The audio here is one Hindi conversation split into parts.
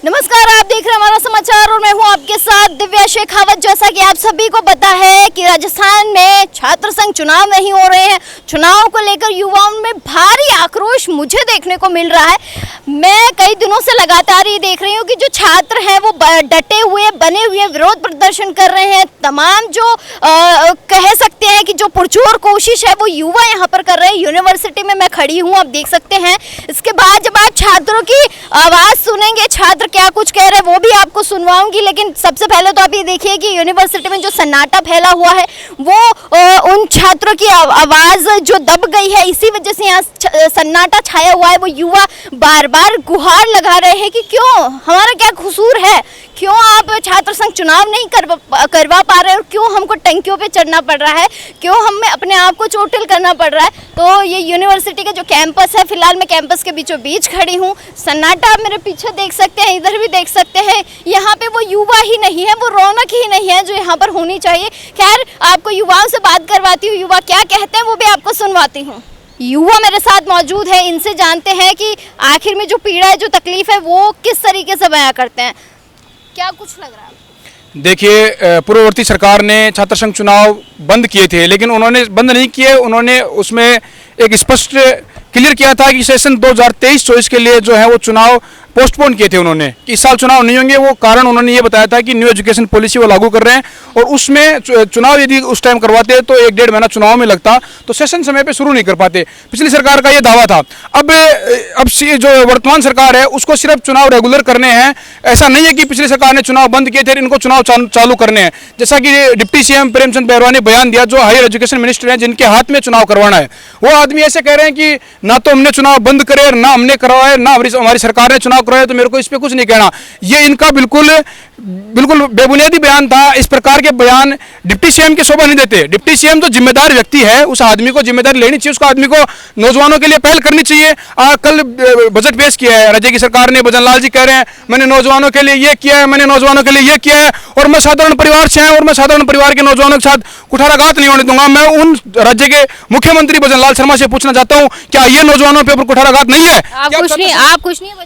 नमस्कार, आप देख रहे हैं हमारा समाचार और मैं हूं आपके साथ दिव्या शेखावत। जैसा कि आप सभी को पता है कि राजस्थान में छात्र संघ चुनाव नहीं हो रहे हैं। चुनाव को लेकर युवाओं में भारी आक्रोश मुझे देखने को मिल रहा है। मैं कई दिनों से लगातार ये देख रही हूँ कि जो छात्र हैं वो डटे हुए बने हुए विरोध प्रदर्शन कर रहे हैं। तमाम जो कह सकते हैं कि जो पुरजोर कोशिश है वो युवा यहाँ पर कर रहे हैं। यूनिवर्सिटी में मैं खड़ी हूँ, आप देख सकते हैं। इसके बाद जब आप छात्रों की आवाज़ सुनेंगे, छात्र क्या कुछ कह रहे हैं वो भी आपको सुनवाऊंगी, लेकिन सबसे पहले तो आप ये देखिए कि यूनिवर्सिटी में जो सन्नाटा फैला हुआ है वो उन छात्रों की आवाज़ जो दब गई है, इसी वजह से यहाँ सन्नाटा छाया हुआ है। वो युवा बार बार गुहार लगा रहे हैं कि क्यों, हमारा क्या कसूर है, क्यों आप छात्र संघ चुनाव नहीं करवा पा रहे और क्यों हमको टंकियों पे चढ़ना पड़ रहा है, क्यों हमें अपने आप को चोटिल करना पड़ रहा है। तो ये यूनिवर्सिटी का जो कैंपस है, फिलहाल मैं कैंपस के बीचों बीच खड़ी हूँ। सन्नाटा आप मेरे पीछे देख सकते हैं, इधर भी देख सकते हैं। यहाँ पे वो युवा ही नहीं है, वो रौनक ही नहीं है जो यहाँ पर होनी चाहिए। खैर, आपको युवाओं से बात करवाती हूँ, युवा क्या कहते हैं वो भी आपको सुनवाती हूँ। युवा मेरे साथ मौजूद है, इनसे जानते हैं कि आखिर में जो पीड़ा है, जो तकलीफ है, वो किस तरीके से बयां करते हैं। क्या कुछ लग रहा है? देखिए, पूर्ववर्ती सरकार ने छात्र संघ चुनाव बंद किए थे, लेकिन उन्होंने बंद नहीं किए। उन्होंने उसमें एक स्पष्ट क्लियर किया था कि सेशन 2023-24 के लिए जो है वो चुनाव पोस्टपोन किए थे उन्होंने, कि इस साल चुनाव नहीं होंगे। वो कारण उन्होंने ये बताया था कि न्यू एजुकेशन पॉलिसी वो लागू कर रहे हैं और उसमें चुनाव यदि उस टाइम करवाते तो 1-1.5 महीना चुनाव में लगता, तो सेशन समय पे शुरू नहीं कर पाते। पिछली सरकार का ये दावा था। अब जो वर्तमान सरकार है उसको सिर्फ चुनाव रेगुलर करने हैं। ऐसा नहीं है कि पिछली सरकार ने चुनाव बंद किए थे, इनको चुनाव चालू करने हैं। जैसा कि डिप्टी सीएम प्रेमचंद बैरवा ने बयान दिया, जो हायर एजुकेशन मिनिस्टर हैं, जिनके हाथ में चुनाव करवाना है, वो आदमी ऐसे कह रहे हैं कि ना तो हमने चुनाव बंद करे, ना हमने करवाए, ना हमारी सरकार ने चुनाव करवाए, तो मेरे को इस पे कुछ नहीं कहना। ये इनका बिल्कुल बेबुनियादी बयान था। इस प्रकार के बयान डिप्टी सीएम की शोभा नहीं देते। डिप्टी सीएम तो जिम्मेदार व्यक्ति है, उस आदमी को जिम्मेदारी लेनी चाहिए, उसको आदमी को नौजवानों के लिए पहल करनी चाहिए। कल बजट पेश किया है राज्य की सरकार ने, भजन लाल जी कह रहे हैं मैंने नौजवानों के लिए ये किया है, मैंने नौजवानों के लिए ये किया है, और मैं साधारण परिवार से हूं और मैं साधारण परिवार के नौजवानों के साथ कुठाराघात नहीं होने दूंगा। मैं उन राज्य के मुख्यमंत्री भजन लाल शर्मा से पूछना चाहता हूं, क्या ये नौजवानों पे ऊपर कुठाराघात नहीं है? आप कुछ नहीं है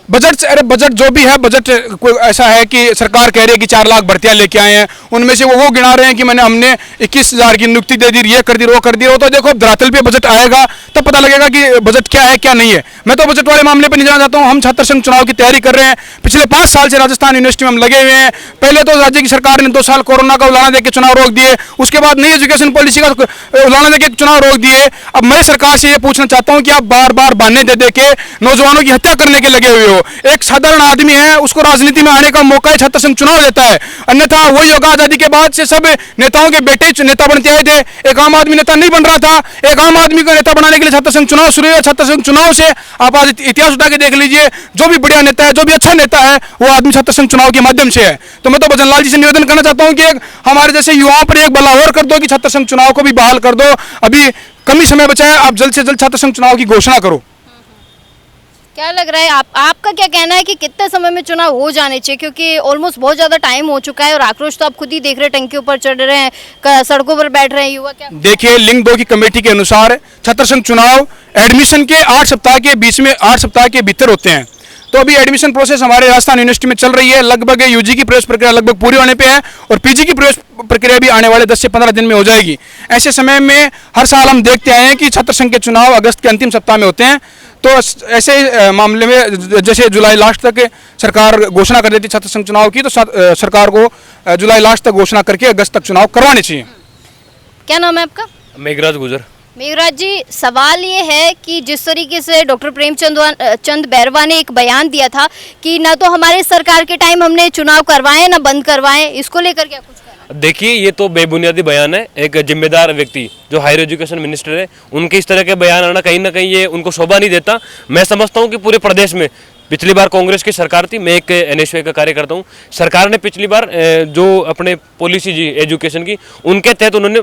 बजट से? अरे बजट जो भी है, बजट कोई ऐसा है कि सरकार कह रही है कि 4 लाख भर्तियां लेके आए हैं, उनमें से वो गिना रहे हैं कि हमने 21,000 की नियुक्ति दे दी, ये कर दी, वो कर दी। वो तो देखो धरातल पे बजट आएगा तब पता लगेगा कि बजट क्या है क्या नहीं है। मैं तो बजट वाले मामले पे नहीं जाना चाहता हूँ। हम छात्र संघ चुनाव की तैयारी कर रहे हैं। पिछले 5 साल से राजस्थान यूनिवर्सिटी में हम लगे हुए हैं। पहले तो राज्य की सरकार ने 2 साल कोरोना का उलाहना देकर चुनाव रोक दिए, उसके बाद नई एजुकेशन पॉलिसी का उलाहना देकर चुनाव रोक दिए। अब मैं सरकार से ये पूछना चाहता हूँ कि आप बार बार बहाने दे के नौजवानों की हत्या करने के लगे हुए हो। एक साधारण आदमी है, उसको राजनीति में आने का मौका ही छात्र संघ चुनाव देता है, अन्यथा वही होगा। आजादी के बाद से सब नेताओं के बेटे नेता बनते आए थे, एक आम आदमी नेता नहीं बन रहा था। एक आम आदमी को नेता बनाने के लिए छात्र संघ चुनाव शुरू हुआ। छात्र संघ चुनाव से आप आज इतिहास उठा के देख लीजिए, जो भी बढ़िया नेता है, जो भी अच्छा नेता है, वो आदमी छात्र संघ चुनाव के माध्यम से है। तो मैं तो भजन लाल जी से निवेदन करना चाहता हूँ कि हमारे जैसे युवाओं पर एक बला और कर दो कि छात्र संघ चुनाव को भी बहाल कर दो। अभी कम ही समय बचा है, आप जल्द से जल्द छात्र संघ चुनाव की घोषणा करो। क्या लग रहा है आपका क्या कहना है कि कितने समय में चुनाव हो जाने चाहिए, क्योंकि ऑलमोस्ट बहुत ज़्यादा टाइम हो चुका है और आक्रोश तो आप खुद ही देख रहे हैं, टंकियों पर चढ़ रहे हैं, सड़कों पर बैठ रहे हैं युवा। क्या देखिए, लिंग 2 की कमेटी के अनुसार छात्र संघ चुनाव एडमिशन के 8 सप्ताह के बीच में 8 सप्ताह के भीतर होते हैं। तो अभी एडमिशन प्रोसेस हमारे राजस्थान यूनिवर्सिटी में चल रही है। लगभग यूजी की प्रवेश प्रक्रिया लगभग पूरी होने पे है और पीजी की प्रवेश प्रक्रिया भी आने वाले 10 से 15 दिन में हो जाएगी। ऐसे समय में हर साल हम देखते आए हैं कि छात्र संघ के चुनाव अगस्त के अंतिम सप्ताह में होते हैं। तो ऐसे मामले में जैसे जुलाई लास्ट तक सरकार घोषणा कर देती छात्र संघ चुनाव की, तो सरकार को जुलाई लास्ट तक घोषणा करके अगस्त तक चुनाव करवाने चाहिए। क्या नाम है आपका? मेघराज गुजर। मेघराज जी, सवाल ये है कि जिस तरीके से डॉक्टर प्रेमचंद बैरवा ने एक बयान दिया था कि ना तो हमारे सरकार के टाइम हमने चुनाव करवाए ना बंद करवाए, इसको लेकर क्या कुछ कहना? देखिए, ये तो बेबुनियादी बयान है। एक जिम्मेदार व्यक्ति जो हायर एजुकेशन मिनिस्टर है, उनके इस तरह के बयान आना कहीं ना कहीं ये उनको शोभा नहीं देता। मैं समझता हूँ कि पूरे प्रदेश में पिछली बार कांग्रेस की सरकार थी, मैं एक एनएसयूआई का कार्यकर्ता हूँ। सरकार ने पिछली बार जो अपने पॉलिसी जी एजुकेशन की, उनके तहत उन्होंने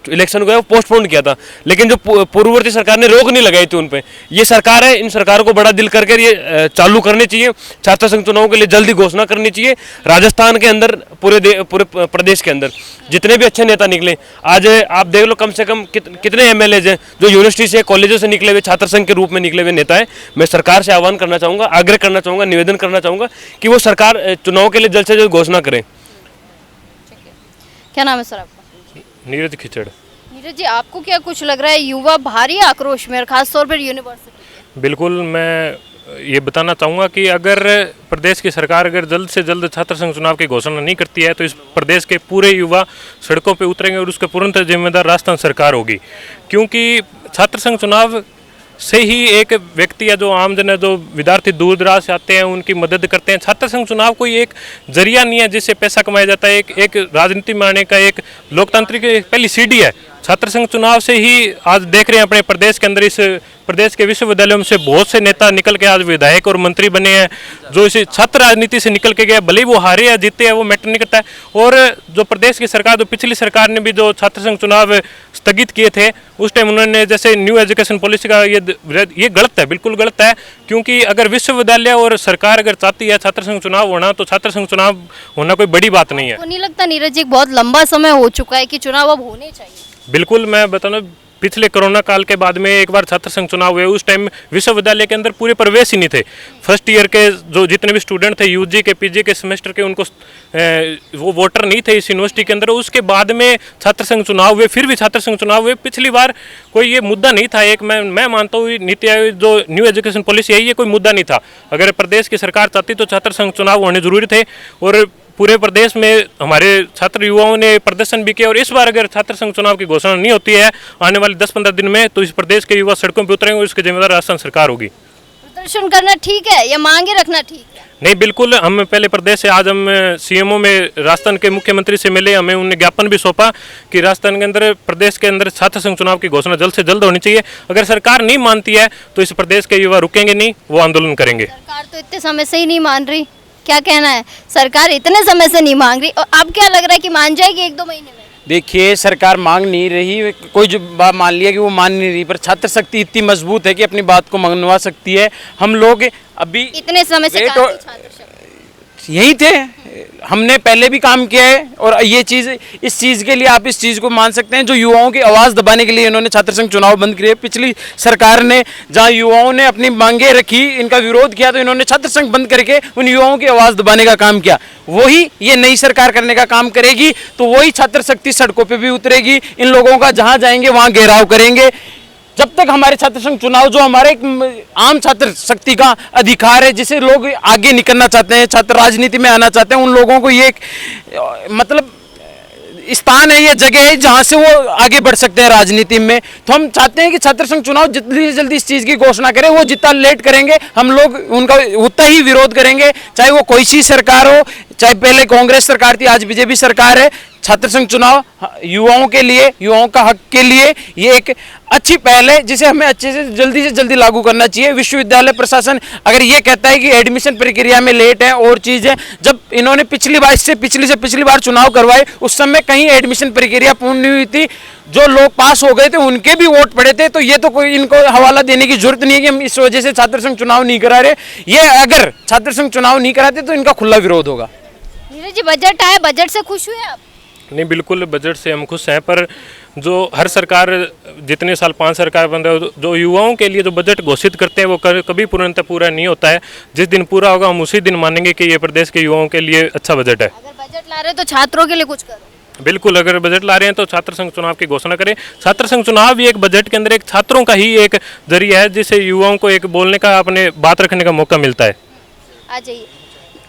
इलेक्शन को पोस्टपोन किया था, लेकिन जो पूर्ववर्ती सरकार ने रोक नहीं लगाई थी उन पे, ये सरकार है, इन सरकारों को बड़ा दिल करके ये चालू करनी चाहिए। छात्र संघ चुनाव के लिए जल्दी घोषणा करनी चाहिए। राजस्थान के अंदर पूरे प्रदेश के अंदर जितने भी अच्छे नेता निकले, आज आप देख लो कम से कम कितने एमएलए हैं जो यूनिवर्सिटी से कॉलेजों से निकले हुए छात्र संघ के रूप में निकले हुए नेता है। मैं सरकार से आह्वान करना चाहूँगा, आग्रह करना चाहूँगा, निवेदन करना चाहूँगा कि वो सरकार चुनाव के लिए जल्द से जल्द घोषणा करें। क्या नाम है सर आपका? नीरज खिचड़। नीरज जी, आपको क्या कुछ लग रहा है, युवा भारी आक्रोश में और खासतौर पर यूनिवर्सिटी? बिल्कुल, मैं ये बताना चाहूँगा कि अगर प्रदेश की सरकार अगर जल्द से जल्द छात्र संघ चुनाव की घोषणा नहीं करती है तो इस प्रदेश के पूरे युवा सड़कों पे उतरेंगे और उसके पूर्णतः जिम्मेदार राजस्थान सरकार होगी। क्योंकि छात्र संघ चुनाव से ही एक व्यक्ति या जो आमजन है, जो विद्यार्थी दूर दराज से आते हैं, उनकी मदद करते हैं। छात्र संघ चुनाव कोई एक जरिया नहीं है जिससे पैसा कमाया जाता है, एक राजनीति में आने का एक लोकतांत्रिक पहली सीढ़ी है। छात्र संघ चुनाव से ही आज देख रहे हैं अपने प्रदेश के अंदर, इस प्रदेश के विश्वविद्यालयों में से बहुत से नेता निकल के आज विधायक और मंत्री बने हैं, जो इस छात्र राजनीति से निकल के गए। भले ही वो हारे या जीते हैं वो मैटर नहीं करता है। और जो प्रदेश की सरकार, जो पिछली सरकार ने भी जो छात्र संघ चुनाव स्थगित किए थे, उस टाइम उन्होंने जैसे न्यू एजुकेशन पॉलिसी का ये गलत है, बिल्कुल गलत है। क्योंकि अगर विश्वविद्यालय और सरकार अगर चाहती है छात्र संघ चुनाव होना, तो छात्र संघ चुनाव होना कोई बड़ी बात नहीं है। तो नहीं लगता नीरज जी, बहुत लंबा समय हो चुका है कि चुनाव अब होने चाहिए? बिल्कुल, मैं बताना, पिछले कोरोना काल के बाद में एक बार छात्र संघ चुनाव हुए, उस टाइम विश्वविद्यालय के अंदर पूरे प्रवेश ही नहीं थे। फर्स्ट ईयर के जो जितने भी स्टूडेंट थे, यूजी के, पीजी के सेमेस्टर के, उनको वो वोटर नहीं थे इस यूनिवर्सिटी के अंदर। उसके बाद में छात्र संघ चुनाव हुए, फिर भी छात्र संघ चुनाव हुए। पिछली बार कोई ये मुद्दा नहीं था। एक मैं मानता हूँ नीति आयोग जो न्यू एजुकेशन पॉलिसी है, ये कोई मुद्दा नहीं था। अगर प्रदेश की सरकार चाहती तो छात्र संघ चुनाव होने जरूरी थे और पूरे प्रदेश में हमारे छात्र युवाओं ने प्रदर्शन भी किया। और इस बार अगर छात्र संघ चुनाव की घोषणा नहीं होती है आने वाले 10-15 दिन में, तो इस प्रदेश के युवा सड़कों पर उतरेंगे और इसकी जिम्मेदार राजस्थान सरकार होगी। प्रदर्शन करना ठीक है या मांगे रखना ठीक है? नहीं, बिल्कुल। हम पहले प्रदेश से आज हम सीएमओ में राजस्थान के मुख्यमंत्री से मिले, हमें उन्हें ज्ञापन भी सौंपा कि राजस्थान के अंदर, प्रदेश के अंदर छात्र संघ चुनाव की घोषणा जल्द से जल्द होनी चाहिए। अगर सरकार नहीं मानती है तो इस प्रदेश के युवा रुकेंगे नहीं, वो आंदोलन करेंगे। सरकार तो इतने समय से ही नहीं मान रही, क्या कहना है? सरकार इतने समय से नहीं मांग रही और अब क्या लग रहा है कि मान जाएगी 1-2 महीने में? देखिए, सरकार मांग नहीं रही, कोई जो बात मान लिया कि वो मान नहीं रही, पर छात्र शक्ति इतनी मजबूत है कि अपनी बात को मनवा सकती है। हम लोग अभी इतने समय से वेट कहाँ थी छात्र शक्ति? यही थे, हमने पहले भी काम किया है। और ये चीज़, इस चीज़ के लिए आप इस चीज़ को मान सकते हैं, जो युवाओं की आवाज़ दबाने के लिए इन्होंने छात्र संघ चुनाव बंद किए। पिछली सरकार ने जहां युवाओं ने अपनी मांगे रखी, इनका विरोध किया, तो इन्होंने छात्र संघ बंद करके उन युवाओं की आवाज़ दबाने का काम किया। वही ये नई सरकार करने का काम करेगी, तो वही छात्र शक्ति सड़कों पर भी उतरेगी। इन लोगों का जहाँ जाएंगे वहाँ घेराव करेंगे। जब तक हमारे छात्र संघ चुनाव, जो हमारे एक आम छात्र शक्ति का अधिकार है, जिसे लोग आगे निकलना चाहते हैं, छात्र राजनीति में आना चाहते हैं, उन लोगों को ये एक मतलब स्थान है, ये जगह है जहां से वो आगे बढ़ सकते हैं राजनीति में। तो हम चाहते हैं कि छात्र संघ चुनाव जल्दी से जल्दी इस चीज़ की घोषणा करें। वो जितना लेट करेंगे हम लोग उनका उतना ही विरोध करेंगे, चाहे वो कोई सी सरकार हो, चाहे पहले कांग्रेस सरकार थी, आज बीजेपी सरकार है। छात्र संघ चुनाव युवाओं के लिए, युवाओं का हक के लिए ये एक अच्छी पहल है, जिसे हमें अच्छे से जल्दी लागू करना चाहिए। विश्वविद्यालय प्रशासन अगर ये कहता है कि एडमिशन प्रक्रिया में लेट है और चीज़ें, जब इन्होंने पिछली बार चुनाव करवाए, उस समय कहीं एडमिशन प्रक्रिया पूर्ण नहीं हुई थी, जो लोग पास हो गए थे उनके भी वोट पड़े थे। तो ये तो कोई इनको हवाला देने की जरूरत नहीं है कि हम इस वजह से छात्र संघ चुनाव नहीं करा रहे। ये अगर छात्र संघ चुनाव नहीं कराते तो इनका खुला विरोध होगा। नीरज जी, बजट आया, बजट से खुश हुए आप? नहीं, बिल्कुल बजट से हम खुश हैं, पर जो हर सरकार, जितने साल 5 सरकार बन रहे हो, जो युवाओं के लिए जो बजट घोषित करते हैं वो कभी पूर्णतः पूरा नहीं होता है। जिस दिन पूरा होगा हम उसी दिन मानेंगे कि ये प्रदेश के युवाओं के लिए अच्छा बजट है। अगर बजट ला रहे तो छात्रों के लिए कुछ करो। बिल्कुल, अगर बजट ला रहे हैं तो छात्र संघ चुनाव की घोषणा करें। छात्र संघ चुनाव भी एक बजट के अंदर एक छात्रों का ही एक जरिया है, जिससे युवाओं को एक बोलने का, अपने बात रखने का मौका मिलता है। आ जाइए,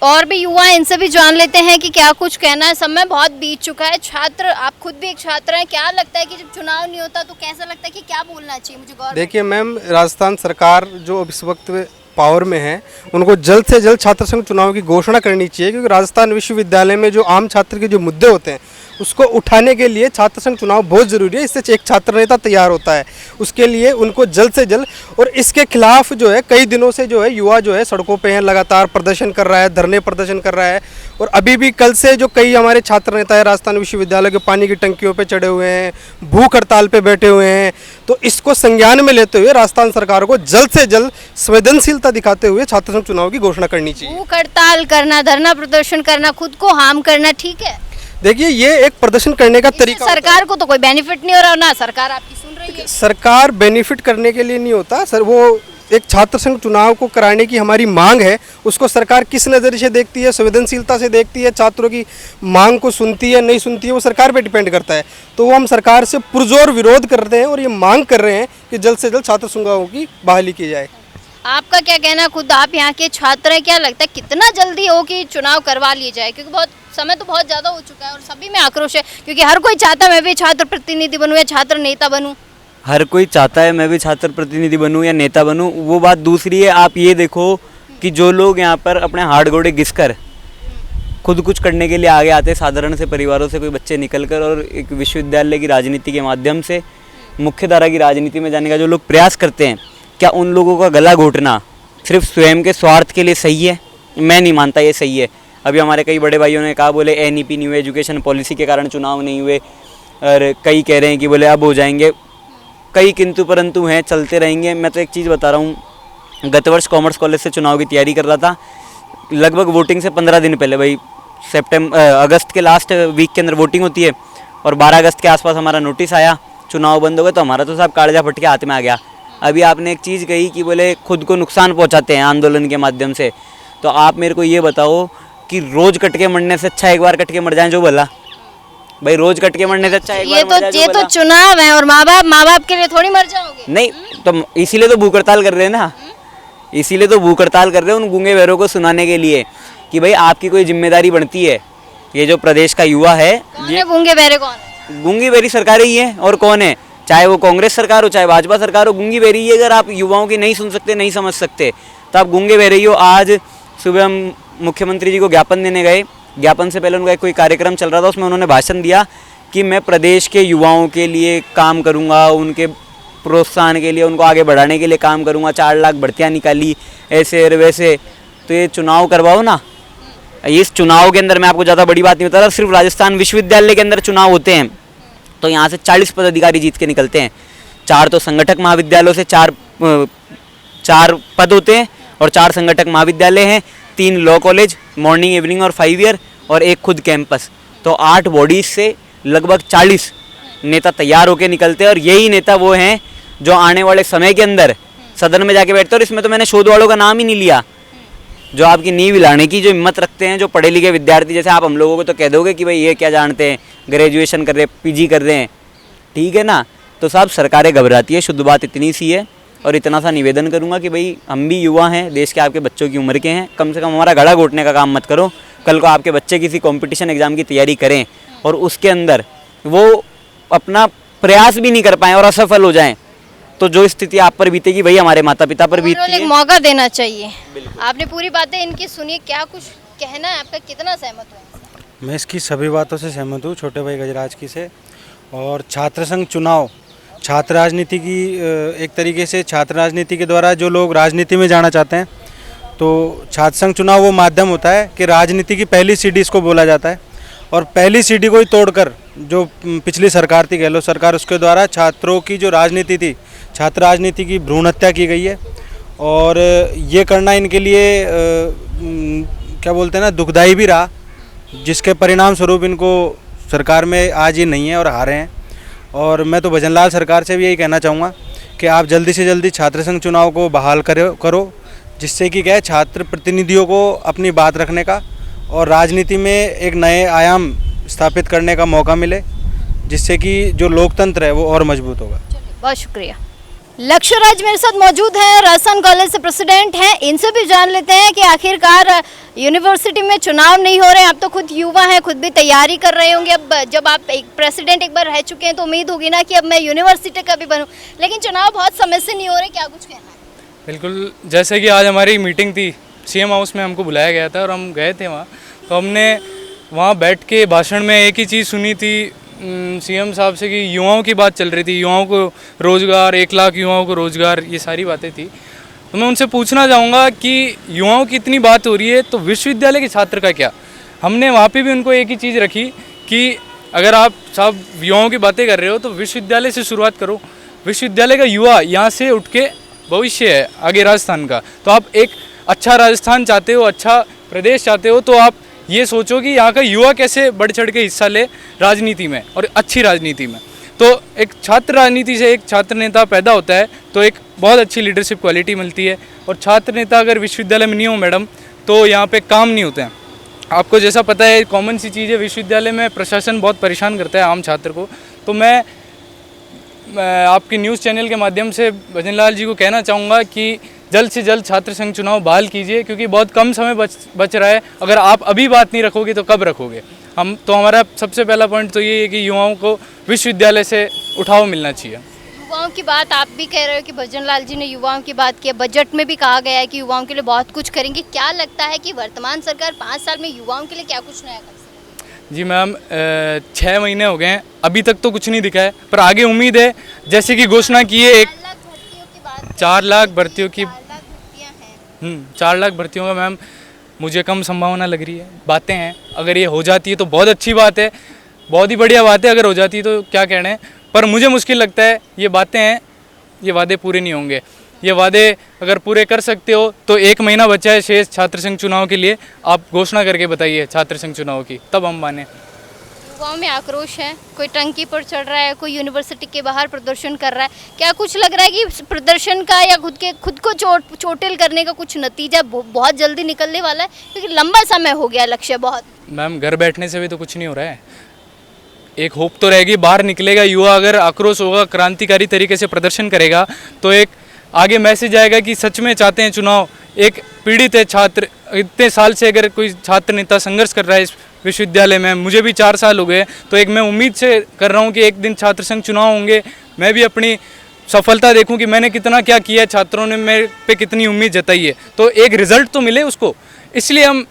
और भी युवा, इनसे भी जान लेते हैं कि क्या कुछ कहना है। समय बहुत बीत चुका है। छात्र, आप खुद भी एक छात्र हैं, क्या लगता है कि जब चुनाव नहीं होता तो कैसा लगता है कि क्या बोलना चाहिए मुझे गौर? देखिए मैम, राजस्थान सरकार जो इस वक्त पावर में है, उनको जल्द से जल्द छात्र संघ चुनाव की घोषणा करनी चाहिए। क्योंकि राजस्थान विश्वविद्यालय में जो आम छात्र के जो मुद्दे होते हैं उसको उठाने के लिए छात्र संघ चुनाव बहुत ज़रूरी है। इससे एक छात्र नेता तैयार होता है, उसके लिए उनको जल्द से जल्द। और इसके खिलाफ जो है कई दिनों से जो है युवा जो है सड़कों पे हैं, लगातार प्रदर्शन कर रहा है, धरने प्रदर्शन कर रहा है। और अभी भी कल से जो कई हमारे छात्र नेता है राजस्थान विश्वविद्यालय के पानी की टंकियों पे चढ़े हुए हैं, भूख हड़ताल पे बैठे हुए हैं। तो इसको संज्ञान में लेते हुए राजस्थान सरकार को जल्द से जल्द संवेदनशीलता दिखाते हुए छात्र संघ चुनाव की घोषणा करनी चाहिए। भूख हड़ताल करना, धरना प्रदर्शन करना, खुद को हार्म करना ठीक है? देखिए, ये एक प्रदर्शन करने का तरीका। सरकार को तो कोई बेनिफिट नहीं हो रहा ना, सरकार आपकी सुन रही है। सरकार बेनिफिट करने के लिए नहीं होता सर, वो एक छात्र संघ चुनाव को कराने की हमारी मांग है, उसको सरकार किस नज़रिए से देखती है, संवेदनशीलता से देखती है, छात्रों की मांग को सुनती है नहीं सुनती है, वो सरकार पे डिपेंड करता है। तो वो हम सरकार से पुरजोर विरोध कर रहे हैं और ये मांग कर रहे हैं कि जल्द से जल्द छात्र संघों की बहाली की जाए। आपका क्या कहना है, खुद आप यहाँ के छात्र हैं, क्या लगता है कितना जल्दी हो कि चुनाव करवा लिए जाए? क्योंकि बहुत समय तो बहुत ज़्यादा हो चुका है और सभी में आक्रोश है, क्योंकि हर कोई चाहता है मैं भी छात्र प्रतिनिधि बनूँ या छात्र नेता बनूँ। हर कोई चाहता है मैं भी छात्र प्रतिनिधि बनूं या नेता बनूं, वो बात दूसरी है। आप ये देखो कि जो लोग यहाँ पर अपने हाड़ गोड़े घिसकर खुद कुछ करने के लिए आगे आते हैं, साधारण से परिवारों से कोई बच्चे निकलकर और एक विश्वविद्यालय की राजनीति के माध्यम से मुख्यधारा की राजनीति में जाने का जो लोग प्रयास करते हैं, क्या उन लोगों का गला घोटना सिर्फ स्वयं के स्वार्थ के लिए सही है? मैं नहीं मानता ये सही है। अभी हमारे कई बड़े भाइयों ने कहा बोले NEP न्यू एजुकेशन पॉलिसी के कारण चुनाव नहीं हुए, और कई कह रहे हैं कि बोले अब हो जाएंगे। कई किंतु परंतु हैं, चलते रहेंगे। मैं तो एक चीज़ बता रहा हूँ, गत वर्ष कॉमर्स कॉलेज से चुनाव की तैयारी कर रहा था, लगभग वोटिंग से 15 दिन पहले, भाई अगस्त के लास्ट वीक के अंदर वोटिंग होती है, और 12 अगस्त के आसपास हमारा नोटिस आया, चुनाव बंद हो गए, तो हमारा तो साहब कागजा फट के हाथ में आ गया। अभी आपने एक चीज़ कही कि बोले खुद को नुकसान पहुँचाते हैं आंदोलन के माध्यम से, तो आप मेरे को ये बताओ कि रोज़ कट के मरने से अच्छा एक बार कट के मर जाएँ जो भला। भाई रोज कट के मरने से अच्छा एक बार ये तो चुनाव है और माँ बाप के लिए थोड़ी मर जाओगे। नहीं तो इसीलिए तो भूख हड़ताल कर रहे हैं ना, इसीलिए तो भूख हड़ताल कर रहे हैं उन गूंगे बहरों को सुनाने के लिए कि भाई आपकी कोई जिम्मेदारी बनती है। ये जो प्रदेश का युवा है, ये गूंगे बहरे कौन है? गूंगी बहरी सरकार ही है, और कौन है? चाहे वो कांग्रेस सरकार हो चाहे भाजपा सरकार हो, गूंगी बहरी है। अगर आप युवाओं की नहीं सुन सकते, नहीं समझ सकते, तो आप गूंगे बहरे हो। आज सुबह हम मुख्यमंत्री जी को ज्ञापन देने गए, ज्ञापन से पहले उनका कोई कार्यक्रम चल रहा था, उसमें उन्होंने भाषण दिया कि मैं प्रदेश के युवाओं के लिए काम करूंगा, उनके प्रोत्साहन के लिए, उनको आगे बढ़ाने के लिए काम करूंगा। 4 लाख भर्तियां निकाली ऐसे और वैसे। तो ये चुनाव करवाओ ना। इस चुनाव के अंदर मैं आपको ज़्यादा बड़ी बात नहीं बता रहा, सिर्फ राजस्थान विश्वविद्यालय के अंदर चुनाव होते हैं तो यहाँ से 40 पदाधिकारी जीत के निकलते हैं। 4 तो संगठक महाविद्यालयों से 4 पद होते हैं और 4 संगठक महाविद्यालय हैं, 3 लॉ कॉलेज मॉर्निंग इवनिंग और 5 ईयर और 1 खुद कैंपस। तो 8 बॉडीज से लगभग 40 नेता तैयार होकर निकलते हैं, और यही नेता वो हैं जो आने वाले समय के अंदर सदन में जाके बैठते हैं। और इसमें तो मैंने शोध वालों का नाम ही नहीं लिया, जो आपकी नींव हिलाने की जो हिम्मत रखते हैं, जो पढ़े लिखे विद्यार्थी। जैसे आप हम लोगों को तो कह दोगे कि भाई ये क्या जानते हैं, ग्रेजुएशन कर रहे, PG कर रहे हैं, ठीक है ना। तो साहब सरकारें घबराती है, शुद्ध बात इतनी सी है। और इतना सा निवेदन करूंगा कि भाई हम भी युवा हैं, देश के आपके बच्चों की उम्र के हैं, कम से कम हमारा गला घोटने का काम मत करो। कल को आपके बच्चे किसी कंपटीशन एग्जाम की तैयारी करें और उसके अंदर वो अपना प्रयास भी नहीं कर पाएँ और असफल हो जाएं, तो जो स्थिति आप पर बीतेगी वही हमारे माता पिता पर बीतती एक है। मौका देना चाहिए। आपने पूरी बातें इनकी सुनी, क्या कुछ कहना है आपका, कितना सहमत हुए? मैं इसकी सभी बातों से सहमत हूँ, छोटे भाई गजराज की से। और छात्र संघ चुनाव छात्र राजनीति की एक तरीके से छात्र राजनीति के द्वारा जो लोग राजनीति में जाना चाहते हैं, तो छात्र संघ चुनाव वो माध्यम होता है कि राजनीति की पहली सीढ़ी इसको बोला जाता है। और पहली सीढ़ी को ही तोड़कर जो पिछली सरकार थी, गहलोत सरकार, उसके द्वारा छात्रों की जो राजनीति थी, छात्र राजनीति की भ्रूण हत्या की गई है। और ये करना इनके लिए क्या बोलते हैं ना, दुखदाई भी रहा, जिसके परिणाम स्वरूप इनको सरकार में आज ये नहीं है और हारे हैं। और मैं तो भजनलाल सरकार से भी यही कहना चाहूँगा कि आप जल्दी से जल्दी छात्र संघ चुनाव को बहाल करो, जिससे कि क्या है, छात्र प्रतिनिधियों को अपनी बात रखने का और राजनीति में एक नए आयाम स्थापित करने का मौका मिले, जिससे कि जो लोकतंत्र है वो और मजबूत होगा। बहुत शुक्रिया। लक्ष्य राज मेरे साथ मौजूद हैं, राजस्थान कॉलेज से प्रेसिडेंट हैं। इनसे भी जान लेते हैं कि आखिरकार यूनिवर्सिटी में चुनाव नहीं हो रहे हैं। आप तो खुद युवा हैं, खुद भी तैयारी कर रहे होंगे। अब जब आप एक प्रेसिडेंट एक बार रह चुके हैं तो उम्मीद होगी ना कि अब मैं यूनिवर्सिटी का भी बनूं, लेकिन चुनाव बहुत समय से नहीं हो रहे, क्या कुछ कहना है? बिल्कुल, जैसे कि आज हमारी मीटिंग थी, CM हाउस में हमको बुलाया गया था और हम गए थे वहाँ। तो हमने वहाँ बैठ के भाषण में एक ही चीज़ सुनी थी CM साहब से कि युवाओं की बात चल रही थी, युवाओं को रोज़गार, 1 लाख युवाओं को रोज़गार, ये सारी बातें थी। तो मैं उनसे पूछना चाहूँगा कि युवाओं की इतनी बात हो रही है तो विश्वविद्यालय के छात्र का क्या? हमने वहाँ पे भी उनको एक ही चीज़ रखी कि अगर आप साहब युवाओं की बातें कर रहे हो तो विश्वविद्यालय से शुरुआत करो। विश्वविद्यालय का युवा यहाँ से उठ के भविष्य है आगे राजस्थान का। तो आप एक अच्छा राजस्थान चाहते हो, अच्छा प्रदेश चाहते हो, तो आप ये सोचो कि यहाँ का युवा कैसे बढ़ चढ़ के हिस्सा ले राजनीति में और अच्छी राजनीति में। तो एक छात्र राजनीति से एक छात्र नेता पैदा होता है, तो एक बहुत अच्छी लीडरशिप क्वालिटी मिलती है। और छात्र नेता अगर विश्वविद्यालय में नहीं हो मैडम तो यहाँ पे काम नहीं होते हैं। आपको जैसा पता है कॉमन सी चीज़ है, विश्वविद्यालय में प्रशासन बहुत परेशान करता है आम छात्र को। तो मैं आपकी न्यूज़ चैनल के माध्यम से भजन लाल जी को कहना चाहूँगा कि जल्द से जल्द छात्र संघ चुनाव बहाल कीजिए, क्योंकि बहुत कम समय बच रहा है। अगर आप अभी बात नहीं रखोगे तो कब रखोगे? हमारा सबसे पहला पॉइंट तो ये है कि युवाओं को विश्वविद्यालय से उठाव मिलना चाहिए। युवाओं की बात आप भी कह रहे हो कि भजन लाल जी ने युवाओं की बात की है, बजट में भी कहा गया है कि युवाओं के लिए बहुत कुछ करेंगे। क्या लगता है कि वर्तमान सरकार 5 साल में युवाओं के लिए क्या कुछ नया कर सकती है? जी मैम, 6 महीने हो गए हैं, अभी तक तो कुछ नहीं दिखा है, पर आगे उम्मीद है। जैसे कि घोषणा की है 4 लाख भर्तियों की 4 लाख भर्तियों का मैम मुझे कम संभावना लग रही है। बातें हैं, अगर ये हो जाती है तो बहुत अच्छी बात है, बहुत ही बढ़िया बात है। अगर हो जाती है तो क्या कहना है, पर मुझे मुश्किल लगता है। ये बातें हैं, ये वादे पूरे नहीं होंगे। ये वादे अगर पूरे कर सकते हो तो 1 महीना बचा है शेष छात्र संघ चुनाव के लिए, आप घोषणा करके बताइए छात्र संघ चुनाव की, तब हम माने। युवाओं में आक्रोश है, कोई टंकी पर चढ़ रहा है, कोई यूनिवर्सिटी के बाहर प्रदर्शन कर रहा है। क्या कुछ लग रहा है कि प्रदर्शन का या खुद को चोटिल करने का कुछ नतीजा बहुत जल्दी निकलने वाला है? क्योंकि लंबा समय हो गया, लक्ष्य बहुत। मैम घर बैठने से भी तो कुछ नहीं हो रहा है। एक होप तो रहेगी, बाहर निकलेगा युवा, अगर आक्रोश होगा, क्रांतिकारी तरीके से प्रदर्शन करेगा तो एक आगे मैसेज आएगा कि सच में चाहते हैं चुनाव। एक पीड़ित है छात्र, इतने साल से अगर कोई छात्र नेता संघर्ष कर रहा है इस विश्वविद्यालय में, मुझे भी 4 साल हो गए, तो एक मैं उम्मीद से कर रहा हूँ कि एक दिन छात्र संघ चुनाव होंगे, मैं भी अपनी सफलता देखूं कि मैंने कितना क्या किया, छात्रों ने मेरे पे कितनी उम्मीद जताई है, तो एक रिजल्ट तो मिले उसको। इसलिए हम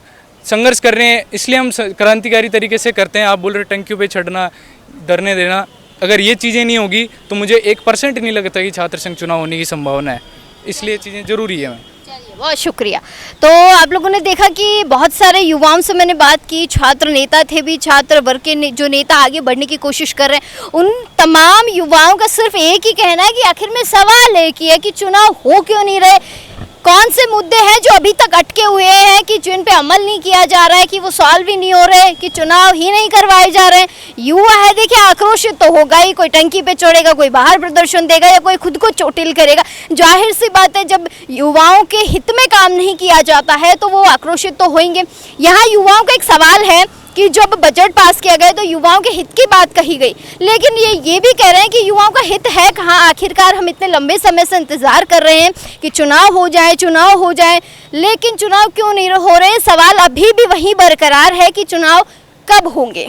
संघर्ष कर रहे हैं, इसलिए हम क्रांतिकारी तरीके से करते हैं। आप बोल रहे टंकियों पे चढ़ना, धरने देना, अगर ये चीज़ें नहीं होगी तो मुझे 1% नहीं लगता कि छात्र संघ चुनाव होने की संभावना है। इसलिए चीज़ें ज़रूरी है। चलिए, बहुत शुक्रिया। तो आप लोगों ने देखा कि बहुत सारे युवाओं से मैंने बात की, छात्र नेता थे भी, छात्र वर्ग के जो नेता आगे बढ़ने की कोशिश कर रहे हैं, उन तमाम युवाओं का सिर्फ एक ही कहना है कि आखिर में सवाल एक ही है कि चुनाव हो क्यों नहीं रहे, कौन से मुद्दे हैं जो अभी तक अटके हुए हैं कि जिन पे अमल नहीं किया जा रहा है, कि वो सॉल्व ही नहीं हो रहे, कि चुनाव ही नहीं करवाए जा रहे हैं। युवा है, देखिए आक्रोशित तो होगा ही, कोई टंकी पे चढ़ेगा, कोई बाहर प्रदर्शन देगा या कोई खुद को चोटिल करेगा। जाहिर सी बात है, जब युवाओं के हित में काम नहीं किया जाता है तो वो आक्रोशित तो होंगे। यहाँ युवाओं का एक सवाल है कि जब बजट पास किया गया तो युवाओं के हित की बात कही गई, लेकिन ये भी कह रहे हैं कि युवाओं का हित है कहाँ? आखिरकार हम इतने लंबे समय से इंतजार कर रहे हैं कि चुनाव हो जाए, लेकिन चुनाव क्यों नहीं हो रहे? सवाल अभी भी वही बरकरार है कि चुनाव कब होंगे।